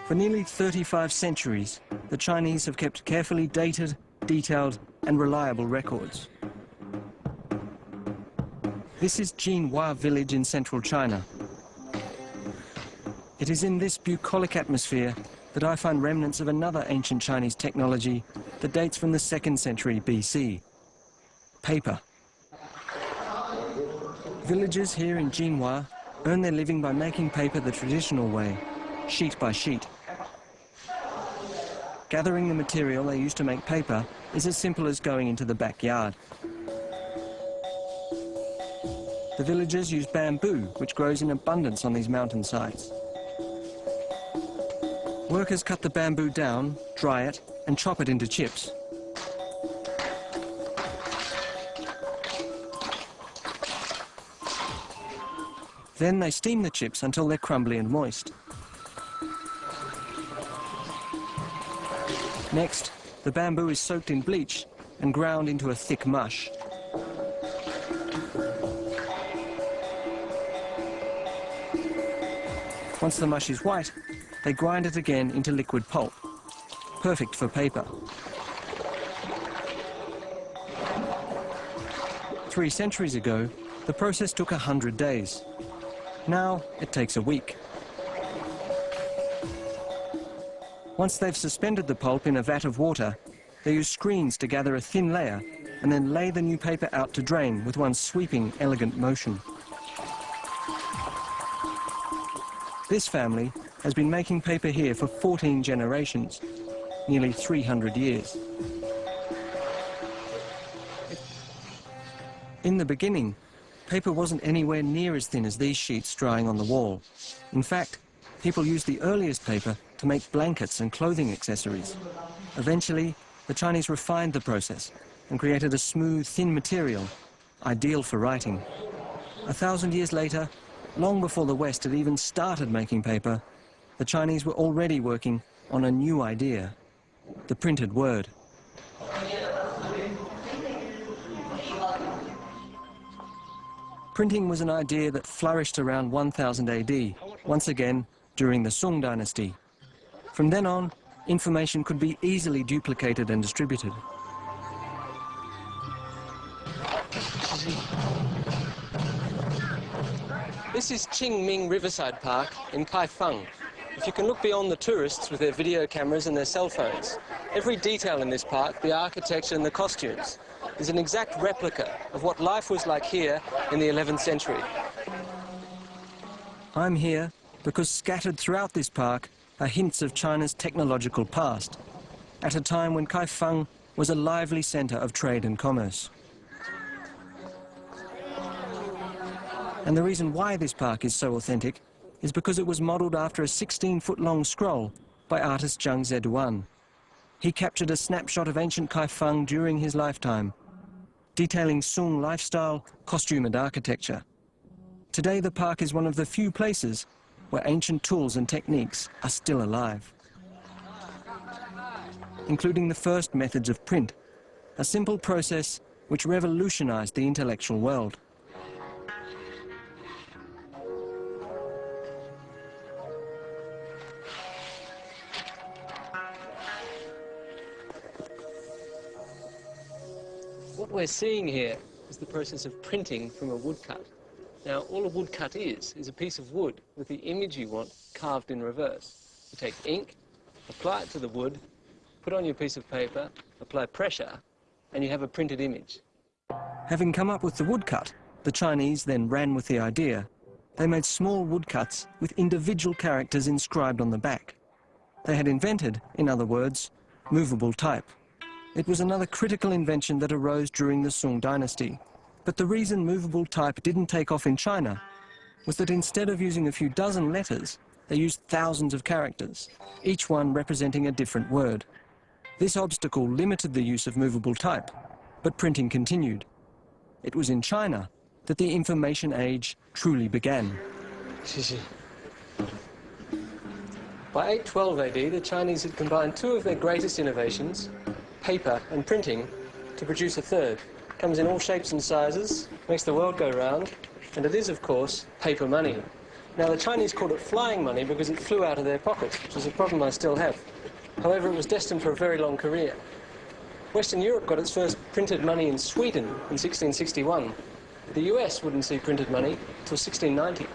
For nearly 35 centuries, the Chinese have kept carefully dated, detailed, and reliable records. This is Jinhua village in central China. It is in this bucolic atmosphere that I find remnants of another ancient Chinese technology that dates from the 2nd century BC. Paper. Villagers here in Jinhua earn their living by making paper the traditional way, sheet by sheet. Gathering the material they use to make paper is as simple as going into the backyard. The villagers use bamboo, which grows in abundance on these mountainsides. Workers cut the bamboo down, dry it, and chop it into chips. Then they steam the chips until they're crumbly and moist. Next, the bamboo is soaked in bleach and ground into a thick mush. Once the mush is white, they grind it again into liquid pulp, perfect for paper. 3 centuries ago, the process took 100 days. Now it takes a week. Once they've suspended the pulp in a vat of water, they use screens to gather a thin layer and then lay the new paper out to drain with one sweeping, elegant motion. This family has been making paper here for 14 generations, nearly 300 years. In the beginning, paper wasn't anywhere near as thin as these sheets drying on the wall. In fact, people used the earliest paper to make blankets and clothing accessories. Eventually, the Chinese refined the process and created a smooth, thin material, ideal for writing. 1,000 years later, long before the West had even started making paper, the Chinese were already working on a new idea, the printed word. Printing was an idea that flourished around 1000 AD, once again during the Song dynasty. From then on, information could be easily duplicated and distributed. This is Qingming Riverside Park in Kaifeng. If you can look beyond the tourists with their video cameras and their cell phones, every detail in this park, the architecture and the costumes, is an exact replica of what life was like here in the 11th century. I'm here because scattered throughout this park are hints of China's technological past, at a time when Kaifeng was a lively centre of trade and commerce. And the reason why this park is so authentic is because it was modelled after a 16-foot-long scroll by artist Zhang Zeduan. He captured a snapshot of ancient Kaifeng during his lifetime, detailing Song lifestyle, costume and architecture. Today the park is one of the few places where ancient tools and techniques are still alive, including the first methods of print, a simple process which revolutionized the intellectual world. What we're seeing here is the process of printing from a woodcut. Now, all a woodcut is a piece of wood with the image you want carved in reverse. You take ink, apply it to the wood, put on your piece of paper, apply pressure, and you have a printed image. Having come up with the woodcut, the Chinese then ran with the idea. They made small woodcuts with individual characters inscribed on the back. They had invented, in other words, moveable type. It was another critical invention that arose during the Song dynasty. But the reason movable type didn't take off in China was that instead of using a few dozen letters, they used thousands of characters, each one representing a different word. This obstacle limited the use of movable type, but printing continued. It was in China that the information age truly began. By 812 AD, the Chinese had combined two of their greatest innovations, paper and printing, to produce a third. It comes in all shapes and sizes, makes the world go round, and it is, of course, paper money. Now, the Chinese called it flying money because it flew out of their pockets, which is a problem I still have. However, it was destined for a very long career. Western Europe got its first printed money in Sweden in 1661. The US wouldn't see printed money until 1690.